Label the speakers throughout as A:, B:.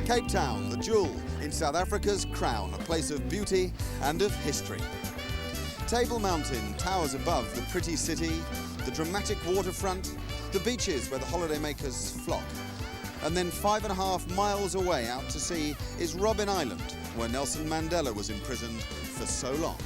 A: Cape Town, the jewel in South Africa's crown, a place of beauty and of history. Table Mountain towers above the pretty city, the dramatic waterfront, the beaches where the holidaymakers flock. And then 5.5 miles away out to sea is Robben Island, where Nelson Mandela was imprisoned for so long.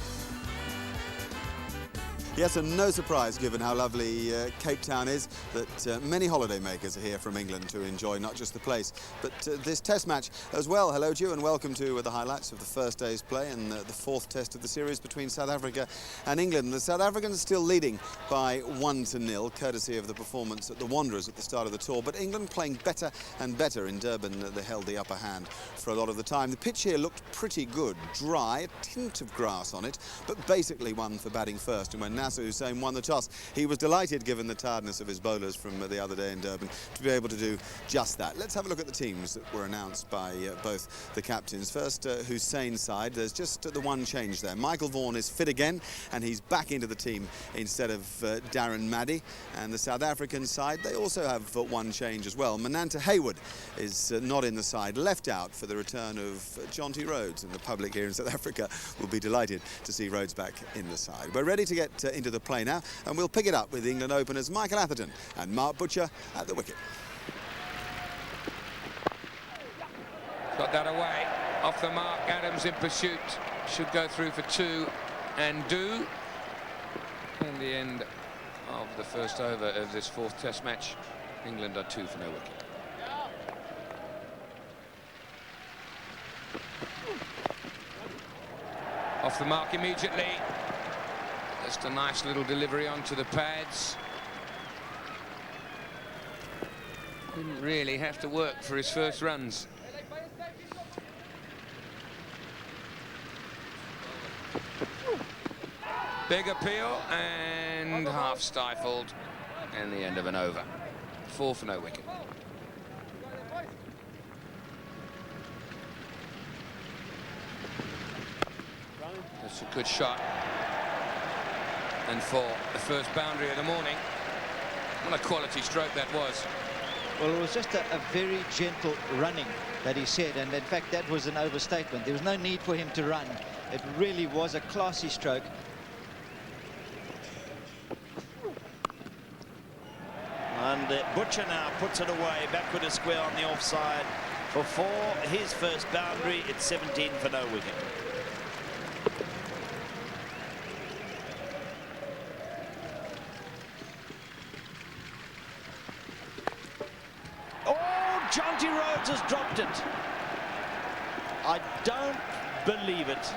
A: Yes, and no surprise, given how lovely Cape Town is, that many holidaymakers are here from England to enjoy not just the place, but this test match as well. Hello to you and welcome to the highlights of the first day's play and the fourth test of the series between South Africa and England. The South Africans still leading by 1-0, courtesy of the performance at the Wanderers at the start of the tour, but England playing better and better in Durban. They held the upper hand for a lot of the time. The pitch here looked pretty good, dry, a tint of grass on it, but basically one for batting first. And when Nasser Hussain won the toss, he was delighted, given the tiredness of his bowlers from the other day in Durban, to be able to do just that. Let's have a look at the teams that were announced by both the captains. First, Hussain's side, there's just the one change there. Michael Vaughan is fit again, and he's back into the team instead of Darren Maddy. And the South African side, they also have one change as well. Mananta Hayward is not in the side, left out for the return of Jonty Rhodes, and the public here in South Africa will be delighted to see Rhodes back in the side. We're ready to get into the play now, and we'll pick it up with England openers Michael Atherton and Mark Butcher at the wicket.
B: Got that away, off the mark. Adams in pursuit, should go through for two and do. In the end of the first over of this fourth test match, England are 2 for no wicket. Off the mark immediately. Just a nice little delivery onto the pads. Didn't really have to work for his first runs. Big appeal and half stifled, and the end of an over. 4 for no wicket. That's a good shot. And for the first boundary of the morning, what a quality stroke that was.
C: Well, it was just a very gentle running that he said, and in fact that was an overstatement. There was no need for him to run. It really was a classy stroke.
D: And Butcher now puts it away, backward a square on the offside for 4. His first boundary, it's 17 for no wicket. Jonty Rhodes has dropped it. I don't believe it.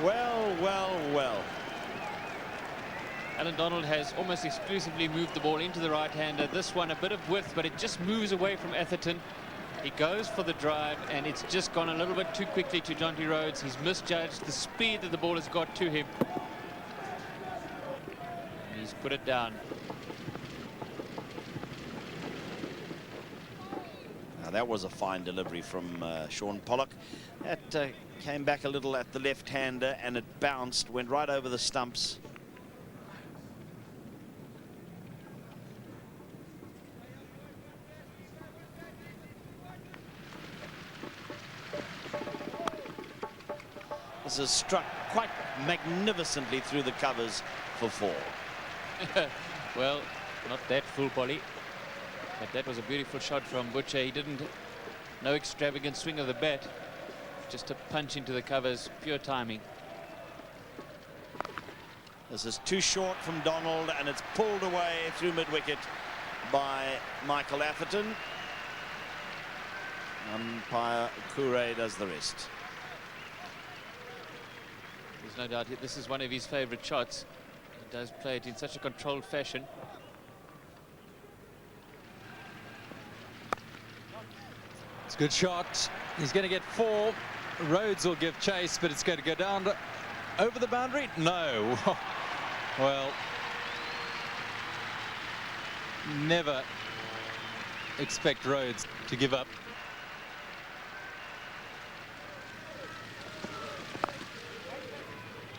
D: Well, well, well.
E: Alan Donald has almost exclusively moved the ball into the right-hander. This one a bit of width, but it just moves away from Atherton. He goes for the drive, and it's just gone a little bit too quickly to Jonty Rhodes. He's misjudged the speed that the ball has got to him. And he's put it down.
D: That was a fine delivery from Sean Pollock. That came back a little at the left-hander, and it bounced, went right over the stumps. This has struck quite magnificently through the covers for 4.
E: Well, not that full volley. But that was a beautiful shot from Butcher. He didn't, no extravagant swing of the bat, just a punch into the covers, pure timing.
D: This is too short from Donald, and it's pulled away through mid-wicket by Michael Atherton. Umpire Kure does the rest.
E: There's no doubt this is one of his favourite shots. He does play it in such a controlled fashion.
F: It's a good shot. He's going to get 4. Rhodes will give chase, but it's going to go down over the boundary. No. Well, never expect Rhodes to give up.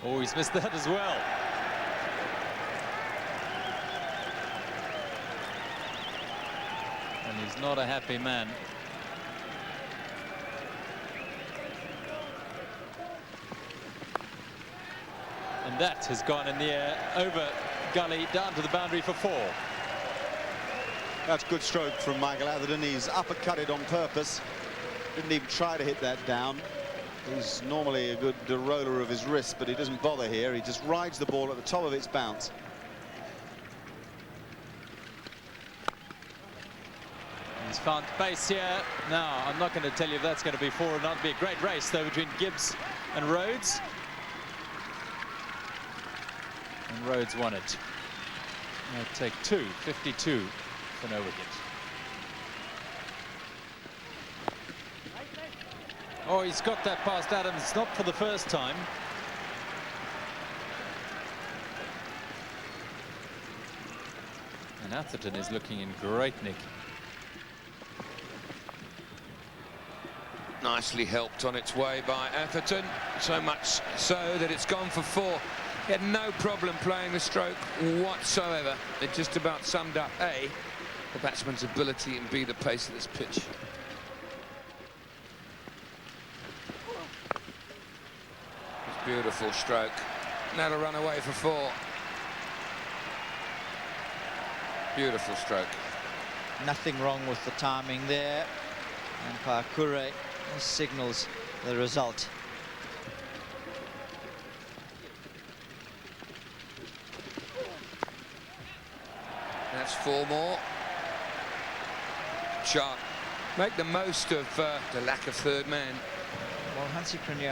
F: Oh, he's missed that as well. And he's not a happy man. And that has gone in the air, over gully, down to the boundary for 4.
A: That's good stroke from Michael Atherton. He's uppercutted on purpose. Didn't even try to hit that down. He's normally a good roller of his wrist, but he doesn't bother here. He just rides the ball at the top of its bounce.
F: He's found pace here. Now, I'm not going to tell you if that's going to be 4 or not. It'll be a great race, though, between Gibbs and Rhodes. And Rhodes won it. Now take 2, 52 for no wicket. Oh, he's got that past Adams, not for the first time. And Atherton is looking in great nick.
B: Nicely helped on its way by Atherton, so much so that it's gone for 4. He had no problem playing the stroke whatsoever. It just about summed up A, the batsman's ability, and B, the pace of this pitch. It's beautiful stroke. That'll run away for 4. Beautiful stroke.
C: Nothing wrong with the timing there. And Pakure signals the result.
B: That's 4 more. Sharp. Make the most of the lack of third man.
C: Well, Hansi Cronje,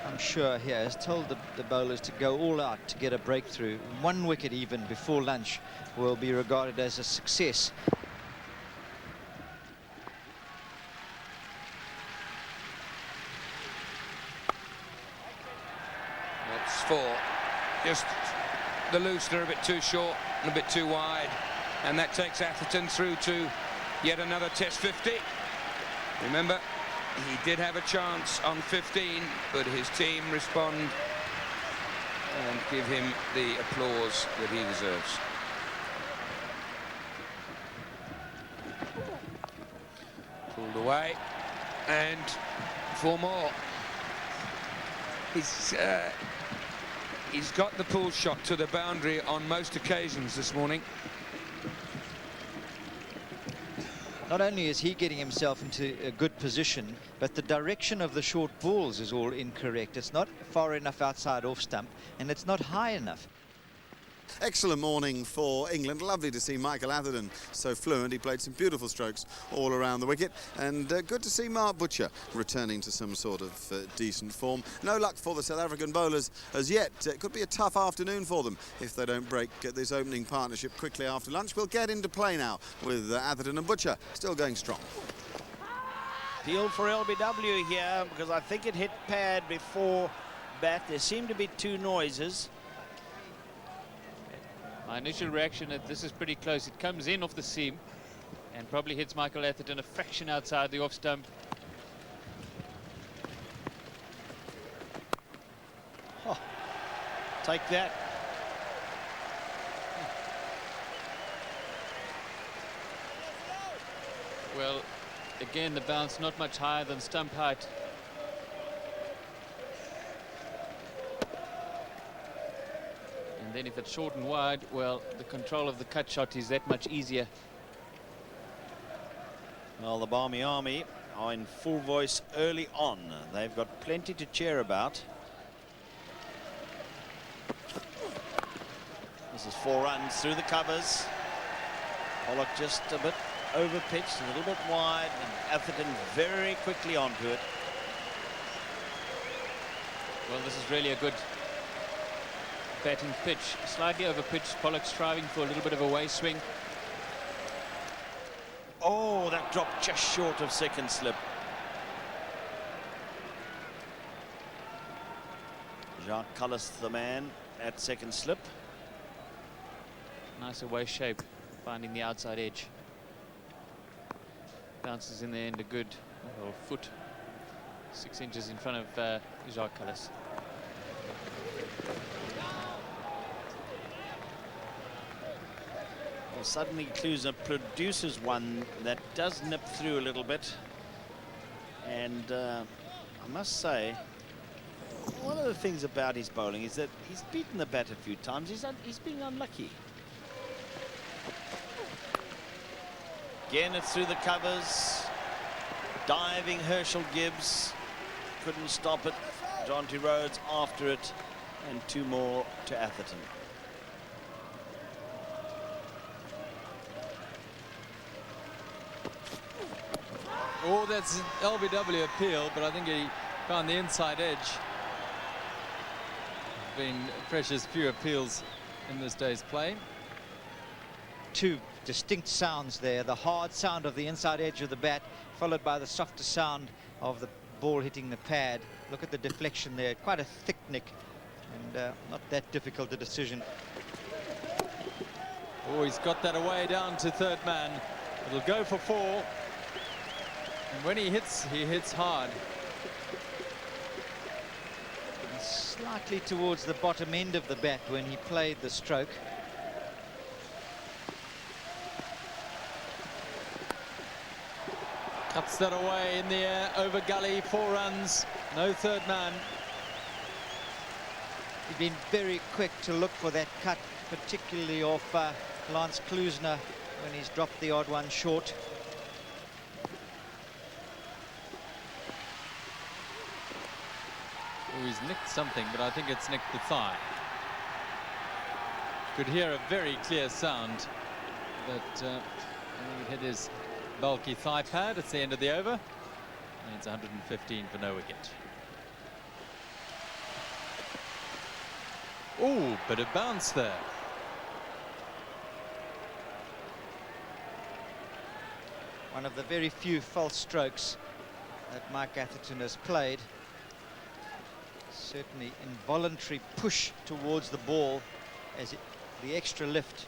C: I'm sure here, has told the bowlers to go all out to get a breakthrough. 1 wicket even before lunch will be regarded as a success.
B: That's 4. Just the loosener a bit too short and a bit too wide. And that takes Atherton through to yet another Test 50. Remember, he did have a chance on 15, but his team respond and give him the applause that he deserves. Pulled away, and 4 more. He's got the pull shot to the boundary on most occasions this morning.
C: Not only is he getting himself into a good position, but the direction of the short balls is all incorrect. It's not far enough outside off stump, and it's not high enough.
A: Excellent morning for England. Lovely to see Michael Atherton so fluent. He played some beautiful strokes all around the wicket, and good to see Mark Butcher returning to some sort of decent form. No luck for the South African bowlers as yet. It could be a tough afternoon for them if they don't break this opening partnership quickly after lunch. We'll get into play now with Atherton and Butcher still going strong.
D: Appeal for LBW here, because I think it hit pad before bat. There seem to be 2 noises.
E: My initial reaction that this is pretty close. It comes in off the seam and probably hits Michael Atherton a fraction outside the off stump.
D: Oh, take that.
E: Well, again, the bounce not much higher than stump height. And then if it's short and wide, well, the control of the cut shot is that much easier.
D: Well, the Barmy Army are in full voice early on. They've got plenty to cheer about. This is 4 runs through the covers. Pollock just a bit over pitched, a little bit wide, and Atherton very quickly onto it.
E: Well, this is really a good batting pitch. Slightly over pitched. Pollock striving for a little bit of a way swing.
D: Oh, that dropped just short of second slip. Jacques Cullis, the man at second slip.
E: Nice away shape, finding the outside edge. Bounces in the end a good foot, 6 inches in front of Jacques Cullis.
D: Well, suddenly Kluser produces one that does nip through a little bit. And I must say, one of the things about his bowling is that he's beaten the bat a few times. He's being unlucky. Again, it's through the covers. Diving Herschel Gibbs. Couldn't stop it. Jonty Rhodes after it. And 2 more to Atherton.
F: Oh, that's an LBW appeal, but I think he found the inside edge. Been precious few appeals in this day's play.
C: 2 distinct sounds there. The hard sound of the inside edge of the bat, followed by the softer sound of the ball hitting the pad. Look at the deflection there. Quite a thick nick, and not that difficult a decision.
F: Oh, he's got that away down to third man. It'll go for 4. And when he hits hard.
C: Slightly towards the bottom end of the bat when he played the stroke.
F: Cuts that away in the air, over gully, 4 runs, no third man.
C: He's been very quick to look for that cut, particularly off Lance Klusener when he's dropped the odd one short.
F: Oh, he's nicked something, but I think it's nicked the thigh. Could hear a very clear sound, but I think it hit his bulky thigh pad. It's the end of the over, and it's 115 for no wicket. Oh, but a bounce there.
C: One of the very few false strokes that Mike Atherton has played. Certainly involuntary push towards the ball as the extra lift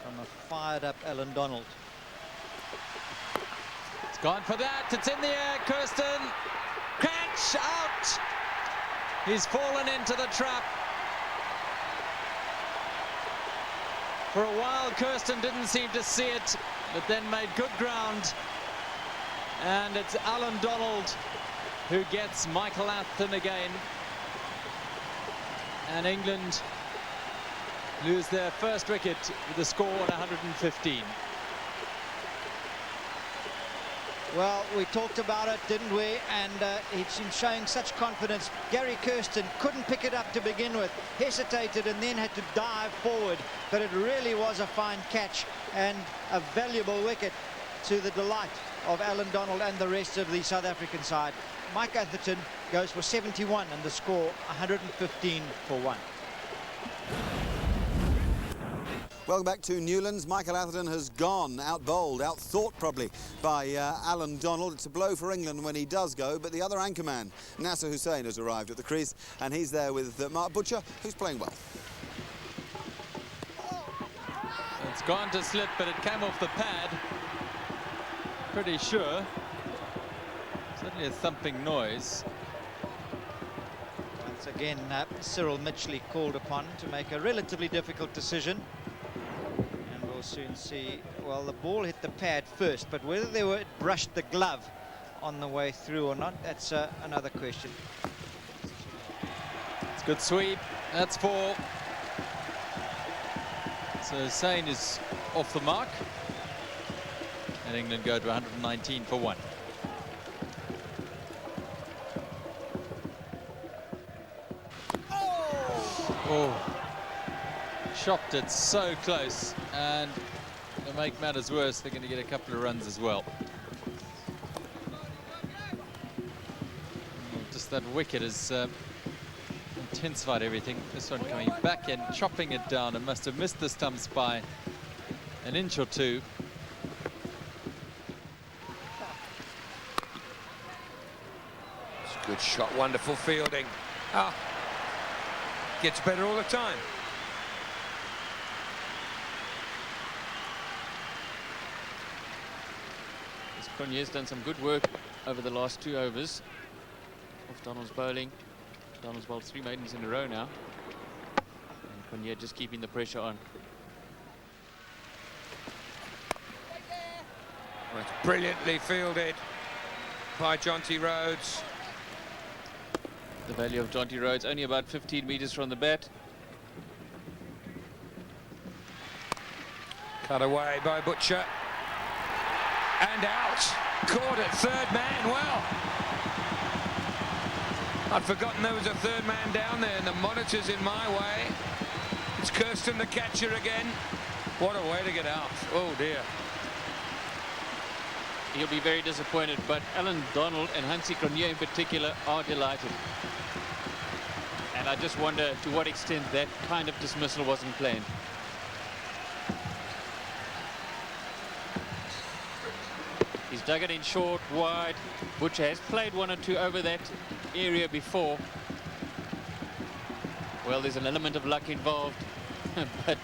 C: from a fired up Alan Donald.
F: It's gone for that. It's in the air. Kirsten. Catch out. He's fallen into the trap. For a while, Kirsten didn't seem to see it, but then made good ground. And it's Alan Donald who gets Michael Atherton again. And England lose their first wicket with a score at 115.
C: Well, we talked about it, didn't we? And he's been showing such confidence. Gary Kirsten couldn't pick it up to begin with, hesitated and then had to dive forward. But it really was a fine catch and a valuable wicket to the delight of Alan Donald and the rest of the South African side. Mike Atherton goes for 71 and the score 115 for 1.
A: Welcome back to Newlands. Michael Atherton has gone, out-bowled, out-thought probably by Alan Donald. It's a blow for England when he does go, but the other anchorman, Nasser Hussain, has arrived at the crease, and he's there with Mark Butcher, who's playing well.
F: It's gone to slip, but it came off the pad. Pretty sure. Certainly a thumping noise.
C: Once again, Cyril Mitchley called upon to make a relatively difficult decision. And we'll soon see, well, the ball hit the pad first, but whether it brushed the glove on the way through or not, that's another question.
F: It's a good sweep. That's 4. So Hussain is off the mark. And England go to 119 for 1. Oh, chopped it so close, and to make matters worse, they're going to get a couple of runs as well. Just that wicket has intensified everything. This one coming back in, chopping it down, and must have missed the stumps by an inch or 2.
B: It's a good shot, wonderful fielding. Ah. Gets better all the time.
E: Cronje's done some good work over the last 2 overs of Donald's bowling. Donald's bowled 3 maidens in a row now. And Cronje just keeping the pressure on.
F: 'It's
B: Well, it's brilliantly fielded by Jonty Rhodes.
E: The value of Jonty Rhodes only about 15 meters from the bat.
B: Cut away by Butcher. And out. Caught it. Third man. Well, I'd forgotten there was a third man down there, and the monitor's in my way. It's Kirsten, the catcher, again. What a way to get out. Oh, dear.
E: He'll be very disappointed, but Alan Donald and Hansie Cronje in particular are delighted. And I just wonder to what extent that kind of dismissal wasn't planned. He's dug it in short, wide. Butcher has played one or two over that area before. Well, there's an element of luck involved, but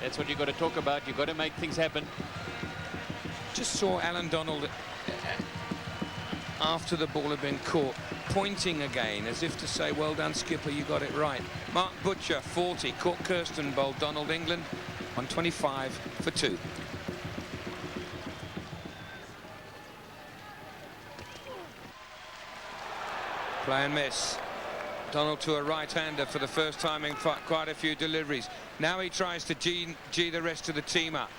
E: that's what you've got to talk about. You've got to make things happen.
B: Just saw Alan Donald after the ball had been caught, pointing again as if to say, well done, skipper, you got it right. Mark Butcher, 40, caught Kirsten bowled Donald. England on 25 for 2. Play and miss. Donald to a right-hander for the first time in quite a few deliveries. Now he tries to G the rest of the team up.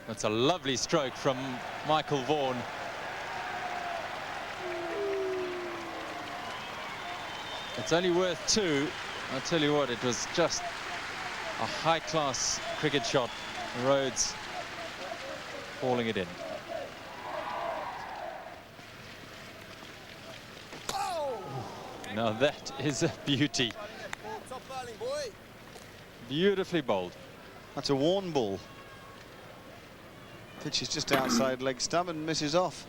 F: That's a lovely stroke from Michael Vaughan. It's only worth 2. I'll tell you what, it was just a high-class cricket shot. Rhodes falling it in. Now that is a beauty. Beautifully bowled.
A: That's a worn ball. Pitch is just outside leg stump and misses off.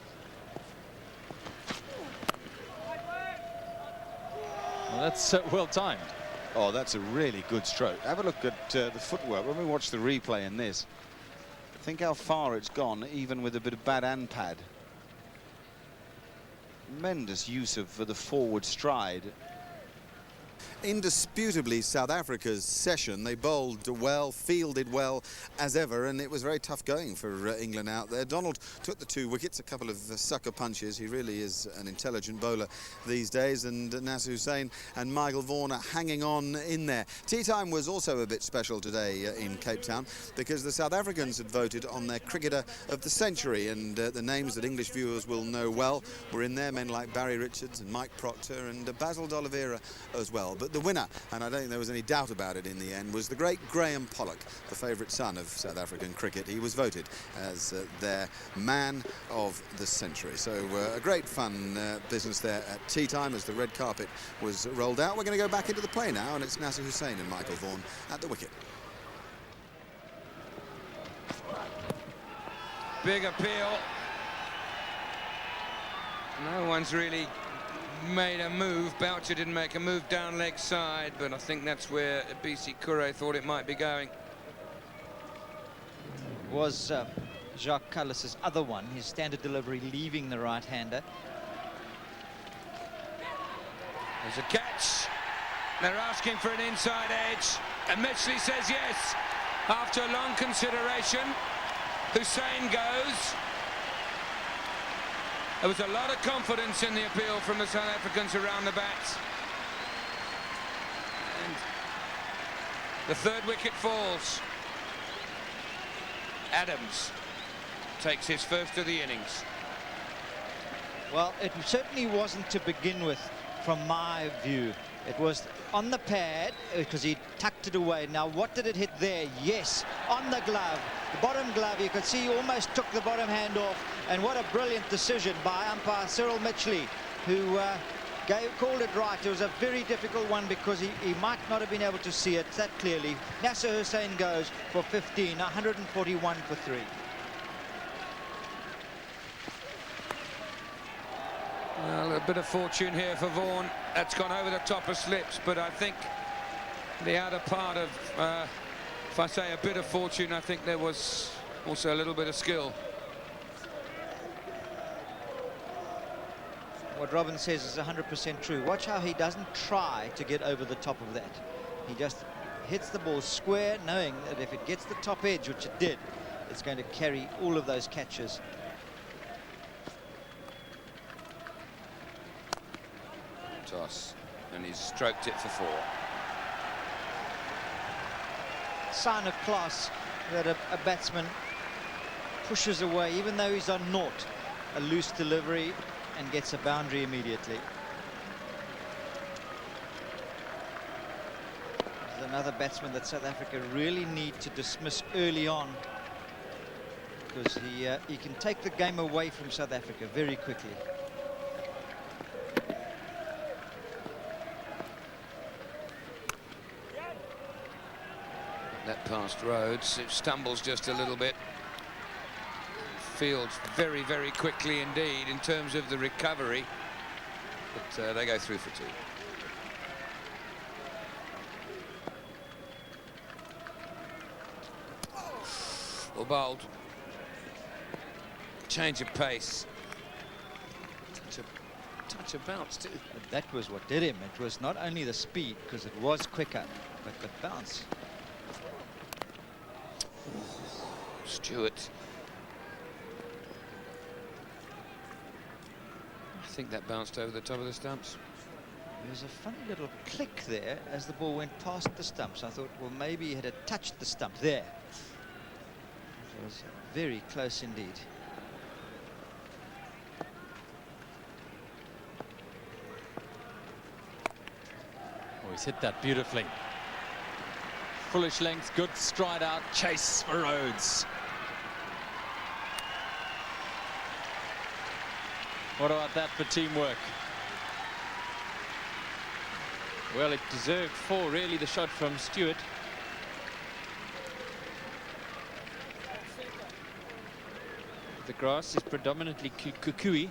F: Well, that's well timed.
A: Oh, that's a really good stroke. Have a look at the footwork when we watch the replay in this. Think how far it's gone, even with a bit of bad and pad. Tremendous use of the forward stride. Indisputably South Africa's session. They bowled well, fielded well as ever, and it was very tough going for England out there. Donald took the 2 wickets, a couple of sucker punches. He really is an intelligent bowler these days, and Nasser Hussain and Michael Vaughan are hanging on in there. Tea time was also a bit special today in Cape Town because the South Africans had voted on their cricketer of the century, and the names that English viewers will know well were in there, men like Barry Richards and Mike Proctor and Basil D'Oliveira as well. But the winner, and I don't think there was any doubt about it in the end, was the great Graham Pollock, the favourite son of South African cricket. He was voted as their man of the century. So a great fun business there at tea time as the red carpet was rolled out. We're going to go back into the play now, and it's Nasser Hussain and Michael Vaughan at the wicket.
B: Big appeal. No one's really made a move. Boucher didn't make a move down leg side, but I think that's where BC Kure thought it might be going.
C: Was Jacques Callis's other one, his standard delivery leaving the right-hander.
B: There's a catch. They're asking for an inside edge, and Mitchley says yes. After long consideration, Hussain goes. There was a lot of confidence in the appeal from the South Africans around the bats. And the 3rd wicket falls. Adams takes his first of the innings.
C: Well, it certainly wasn't to begin with, from my view. It was on the pad because he tucked it away. Now, what did it hit there? Yes, on the glove. The bottom glove, you could see he almost took the bottom hand off. And what a brilliant decision by umpire Cyril Mitchley, who called it right. It was a very difficult one because he might not have been able to see it that clearly. Nasser Hussain goes for 15, 141 for 3.
B: Well, a bit of fortune here for Vaughan. That's gone over the top of slips, but I think the outer part of, if I say a bit of fortune, I think there was also a little bit of skill.
C: What Robin says is 100% true. Watch how he doesn't try to get over the top of that. He just hits the ball square, knowing that if it gets the top edge, which it did, it's going to carry all of those catches.
B: Toss, and he's stroked it for 4.
C: Sign of class that a batsman pushes away, even though he's on naught, a loose delivery and gets a boundary immediately. There's another batsman that South Africa really need to dismiss early on, because he can take the game away from South Africa very quickly.
B: That past Rhodes, it stumbles just a little bit. Fields very, very quickly indeed in terms of the recovery. But they go through for 2. Well bowled. Change of pace. Touch of bounce too.
C: But that was what did him. It was not only the speed, because it was quicker, but the bounce.
B: Stewart. I think that bounced over the top of the stumps.
C: There was a funny little click there as the ball went past the stumps. I thought, well, maybe it had touched the stump there. It was very close indeed.
F: Oh, he's hit that beautifully. Foolish length, good stride out, chase for Rhodes. What about that for teamwork?
E: Well, it deserved 4, really, the shot from Stewart. The grass is predominantly kukui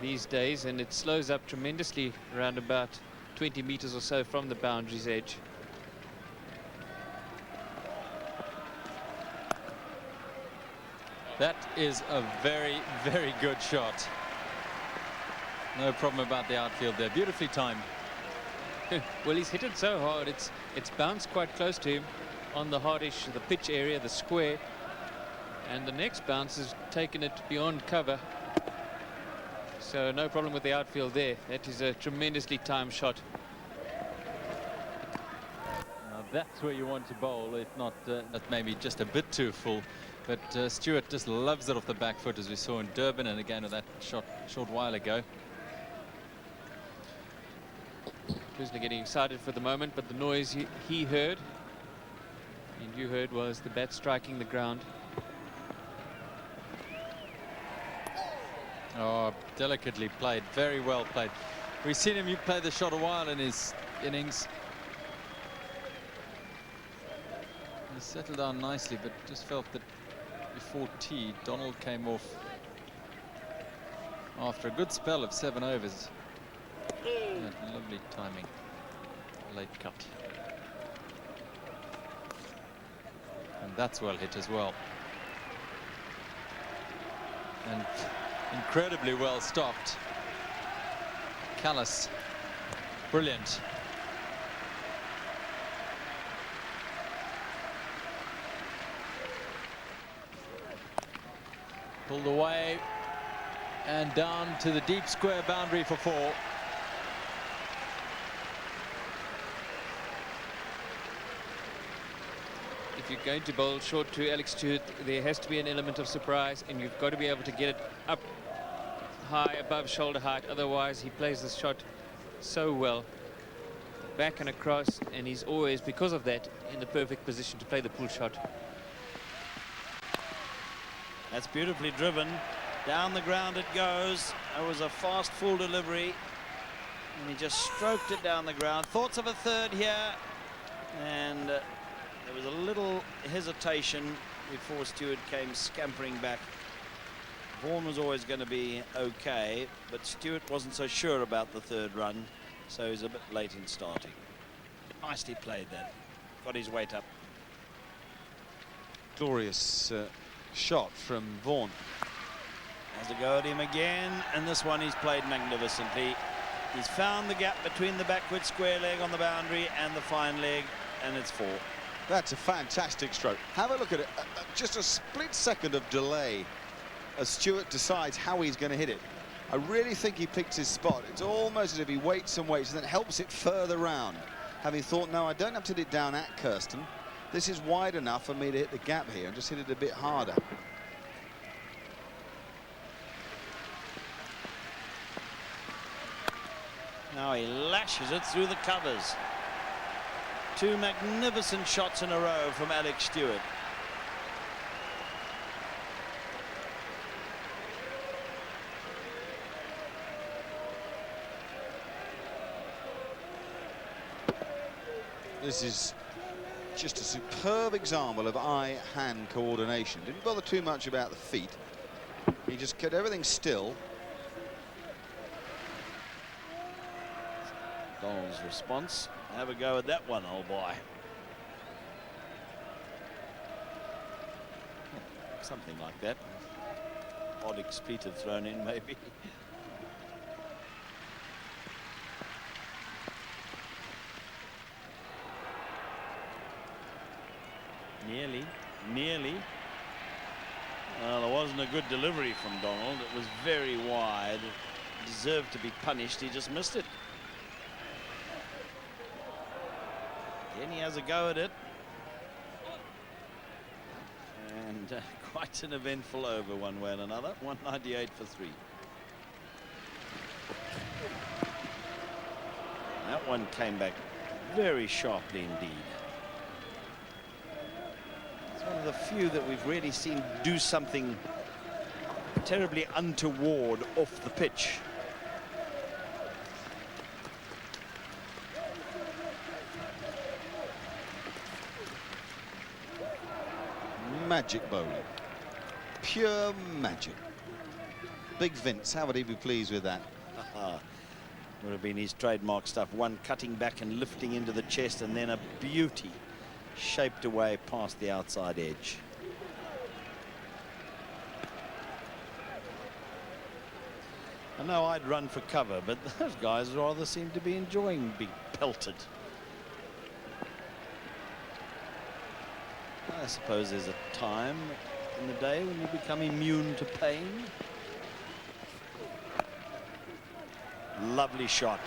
E: these days, and it slows up tremendously around about 20 meters or so from the boundary's edge.
F: That is a very, very good shot. No problem about the outfield there. Beautifully timed.
E: Well, he's hit it so hard, it's bounced quite close to him on the hardish, the pitch area, the square. And the next bounce has taken it beyond cover. So no problem with the outfield there. That is a tremendously timed shot.
F: Now that's where you want to bowl, if not that maybe just a bit too full. But Stewart just loves it off the back foot, as we saw in Durban, and again with that shot a short while ago.
E: Kuzma getting excited for the moment, but the noise he heard and you heard was the bat striking the ground.
F: Oh, delicately played, very well played. We've seen him play the shot a while in his innings. He settled down nicely, but just felt that before tea, Donald came off after a good spell of 7 overs. Yeah, lovely timing, late cut. And that's well hit as well. And incredibly well stopped. Callis, brilliant. Pulled away and down to the deep square boundary for 4.
E: If you're going to bowl short to Alex Stewart, there has to be an element of surprise, and you've got to be able to get it up high above shoulder height. Otherwise, he plays this shot so well, back and across, and he's always, because of that, in the perfect position to play the pull shot.
D: That's beautifully driven. Down the ground it goes. That was a fast full delivery, and he just stroked it down the ground. Thoughts of a third here, and there was a little hesitation before Stewart came scampering back. Vaughan was always going to be okay, but Stewart wasn't so sure about the third run, so he's a bit late in starting. Nicely played that. Got his weight up.
A: Glorious shot from Vaughan.
D: Has a go at him again, and this one he's played magnificently. He's found the gap between the backward square leg on the boundary and the fine leg, and it's 4.
A: That's a fantastic stroke. Have a look at it. Just a split second of delay as Stewart decides how he's going to hit it. I really think he picked his spot. It's almost as if he waits and waits and then helps it further round, having thought, no, I don't have to hit it down at Kirsten. This is wide enough for me to hit the gap here and just hit it a bit harder.
D: Now he lashes it through the covers. 2 magnificent shots in a row from Alex Stewart.
A: This is just a superb example of eye-hand coordination. Didn't bother too much about the feet. He just kept everything still.
D: Donald's response. Have a go at that one, old boy. Something like that. Odd expletive thrown in, maybe. Nearly. Well, there wasn't a good delivery from Donald. It was very wide. Deserved to be punished. He just missed it. Then he has a go at it. And quite an eventful over one way and another. 198 for 3. That one came back very sharply indeed. It's one of the few that we've really seen do something terribly untoward off the pitch.
A: Magic bowling. Pure magic. Big Vince, how would he be pleased with that?
D: Would have been his trademark stuff. One cutting back and lifting into the chest, and then a beauty shaped away past the outside edge. I know I'd run for cover, but those guys rather seem to be enjoying being pelted. I suppose there's a time in the day when you become immune to pain. Lovely shot.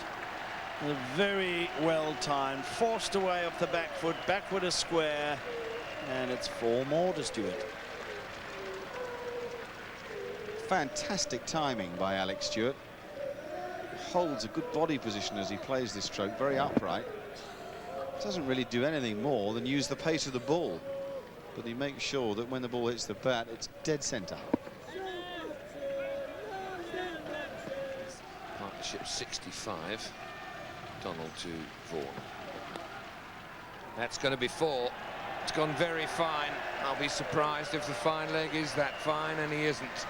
D: Very well timed. Forced away off the back foot. Backward a square. And it's 4 more to Stewart.
A: Fantastic timing by Alex Stewart. Holds a good body position as he plays this stroke, very upright. Doesn't really do anything more than use the pace of the ball. But he makes sure that when the ball hits the bat, it's dead centre.
B: Partnership 65. Donald to Vaughan. That's going to be 4. It's gone very fine. I'll be surprised if the fine leg is that fine, and he isn't.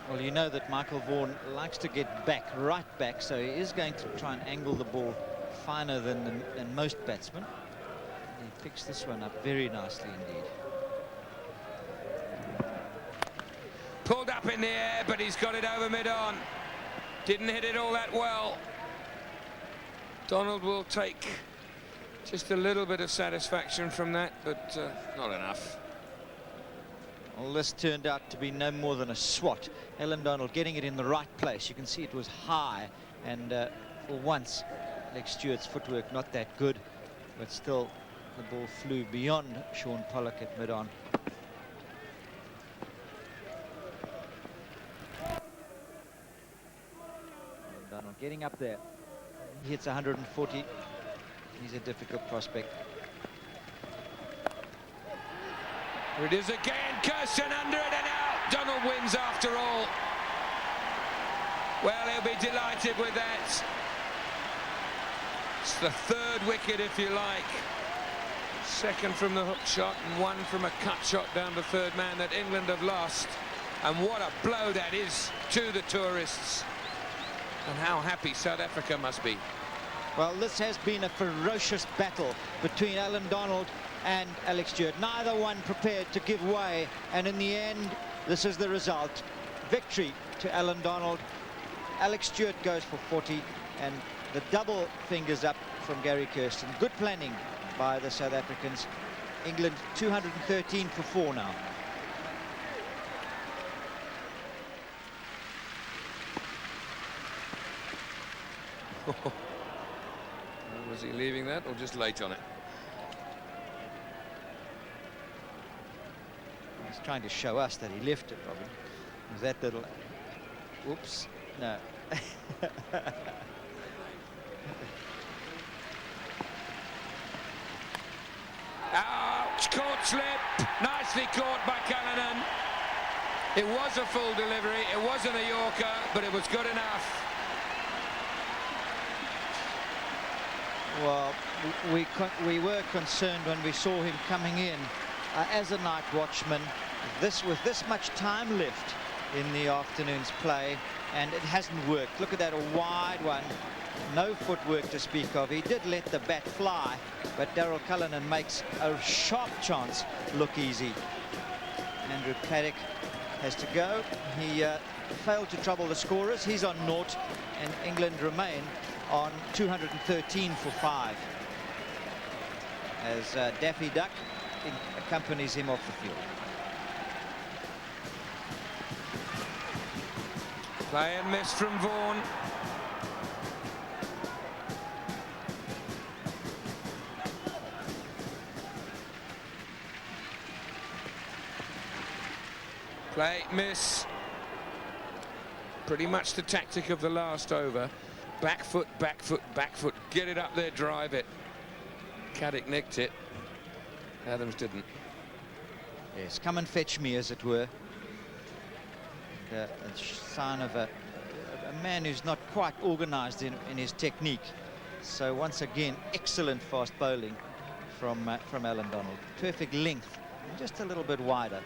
C: Well, you know that Michael Vaughan likes to get back, right back, so he is going to try and angle the ball finer than most batsmen. He picks this one up very nicely indeed.
B: Pulled up in the air, but he's got it over mid-on. Didn't hit it all that well. Donald will take just a little bit of satisfaction from that, but not enough.
C: Well, this turned out to be no more than a swat. Allan Donald getting it in the right place. You can see it was high, and for once Alex Stewart's footwork not that good, but still the ball flew beyond Sean Pollock at mid-on. Donald getting up there. He hits 140. He's a difficult prospect.
B: Here it is again. Kirsten under it and out. Donald wins after all. Well, he'll be delighted with that. It's the 3rd wicket, if you like. 2nd from the hook shot and 1 from a cut shot down the 3rd man that England have lost. And what a blow that is to the tourists. And how happy South Africa must be.
C: Well, this has been a ferocious battle between Allan Donald and Alex Stewart. Neither one prepared to give way, and in the end, this is the result. Victory to Allan Donald. Alex Stewart goes for 40, and the double fingers up from Gary Kirsten. Good planning by the South Africans. England 213 for 4 now.
B: Was he leaving that or just late on it?
C: He's trying to show us that he left it, Robin. Was that little... Oops, no.
B: Ouch, caught slip. Nicely caught by Callanan. It was a full delivery. It wasn't a Yorker, but it was good enough.
C: Well, we were concerned when we saw him coming in as a night watchman. With this much time left in the afternoon's play, and it hasn't worked. Look at that, a wide one. No footwork to speak of. He did let the bat fly, but Daryl Cullinan makes a sharp chance look easy. Andrew Paddock has to go. He failed to trouble the scorers. He's on 0, and England remain on 213 for 5. As Daffy Duck accompanies him off the field.
B: Play and miss from Vaughan. Play, miss. Pretty much the tactic of the last over. Back foot, back foot, back foot. Get it up there, drive it. Caddick nicked it. Adams didn't.
C: Yes, come and fetch me, as it were. A sign of a man who's not quite organized in his technique. So once again, excellent fast bowling from Allan Donald. Perfect length, and just a little bit wider.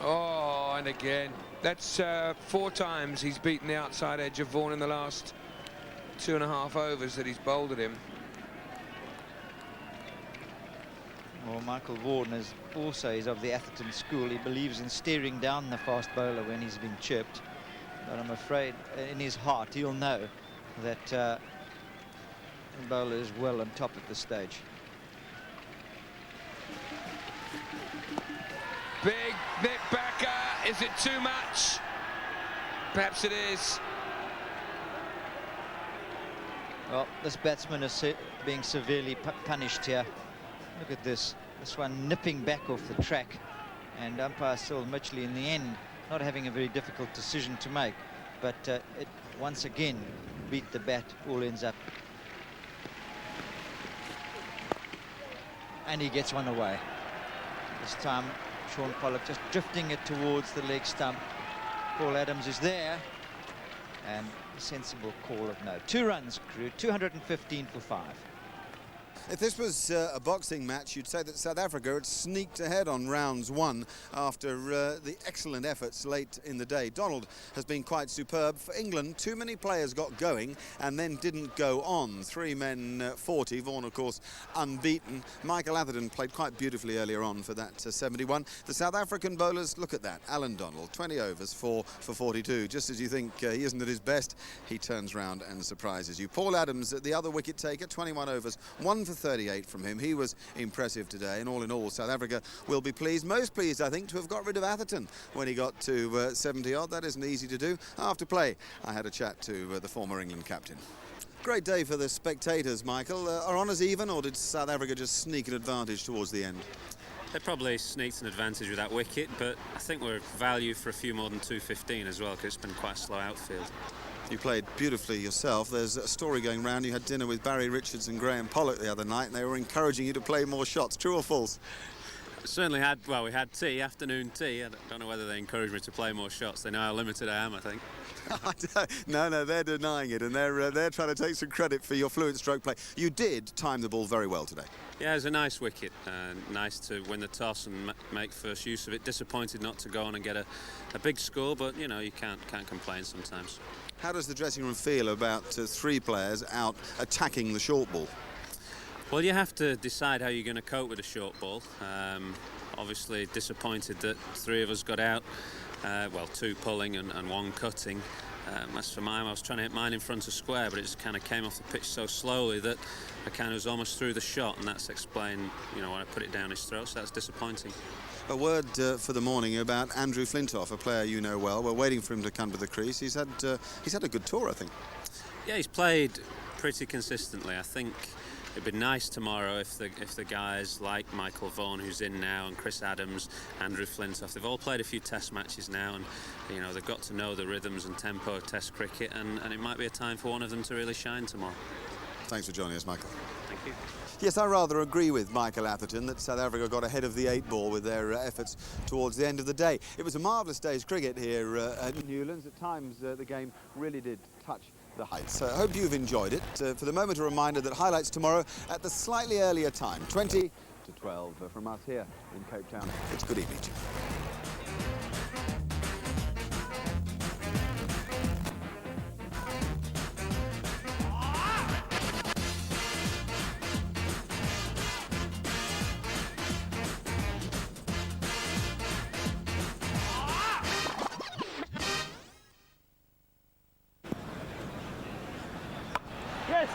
B: Oh, and again, that's 4 times he's beaten the outside edge of Vaughan in the last 2.5 overs that he's bowled at him.
C: Well, Michael Vaughan is of the Atherton school. He believes in staring down the fast bowler when he's been chipped. But I'm afraid in his heart he'll know that the bowler is well on top at this stage.
B: Big nip backer. Is it too much? Perhaps it is.
C: Well, this batsman is being severely punished here. Look at this. This one nipping back off the track. And umpire Cyril Mitchley, in the end, not having a very difficult decision to make. But it once again beat the bat, all ends up. And he gets one away. This time, Sean Pollock just drifting it towards the leg stump. Paul Adams is there. And a sensible call of no. 2 runs, crew, 215 for 5.
A: If this was a boxing match, you'd say that South Africa had sneaked ahead on rounds 1 after the excellent efforts late in the day. Donald has been quite superb. For England, too many players got going and then didn't go on. 3 men 40, Vaughan of course unbeaten. Michael Atherton played quite beautifully earlier on for that 71. The South African bowlers, look at that. Allan Donald, 20 overs, 4 for 42. Just as you think he isn't at his best, he turns round and surprises you. Paul Adams, the other wicket taker, 21 overs, 1 for 38 from him. He was impressive today, and all in all, South Africa will be pleased, most pleased I think, to have got rid of Atherton when he got to 70 odd. That isn't easy to do. After play, I had a chat to the former England captain. Great day for the spectators, Michael. Are honours even, or did South Africa just sneak an advantage towards the end?
G: They probably sneaked an advantage with that wicket, but I think we're value for a few more than 215 as well, because it's been quite a slow outfield.
A: You played beautifully yourself. There's a story going round. You had dinner with Barry Richards and Graham Pollock the other night, and they were encouraging you to play more shots. True or false?
G: Certainly had, well, we had tea, afternoon tea. I don't know whether they encouraged me to play more shots. They know how limited I am, I think.
A: No, they're denying it, and they're trying to take some credit for your fluent stroke play. You did time the ball very well today.
G: Yeah, it was a nice wicket. Nice to win the toss and make first use of it. Disappointed not to go on and get a big score, but, you know, you can't complain sometimes.
A: How does the dressing room feel about 3 players out attacking the short ball?
G: Well, you have to decide how you're going to cope with a short ball. Obviously disappointed that 3 of us got out. Well, 2 pulling and 1 cutting. As for mine, I was trying to hit mine in front of square, but it just kind of came off the pitch so slowly that I kind of was almost through the shot, and that's explained, you know, when I put it down his throat, so that's disappointing.
A: A word for the morning about Andrew Flintoff, a player you know well. We're waiting for him to come to the crease. He's had a good tour, I think.
G: Yeah, he's played pretty consistently. I think it'd be nice tomorrow if the guys like Michael Vaughan, who's in now, and Chris Adams, Andrew Flintoff, they've all played a few test matches now, and you know they've got to know the rhythms and tempo of test cricket, and it might be a time for one of them to really shine tomorrow.
A: Thanks for joining us, Michael.
G: Thank you.
A: Yes, I rather agree with Michael Atherton that South Africa got ahead of the 8-ball with their efforts towards the end of the day. It was a marvellous day's cricket here at Newlands. At times the game really did touch the heights. I hope you've enjoyed it. For the moment, a reminder that highlights tomorrow at the slightly earlier time, 20 to 12 from us here in Cape Town. It's good evening to you.
F: Yes.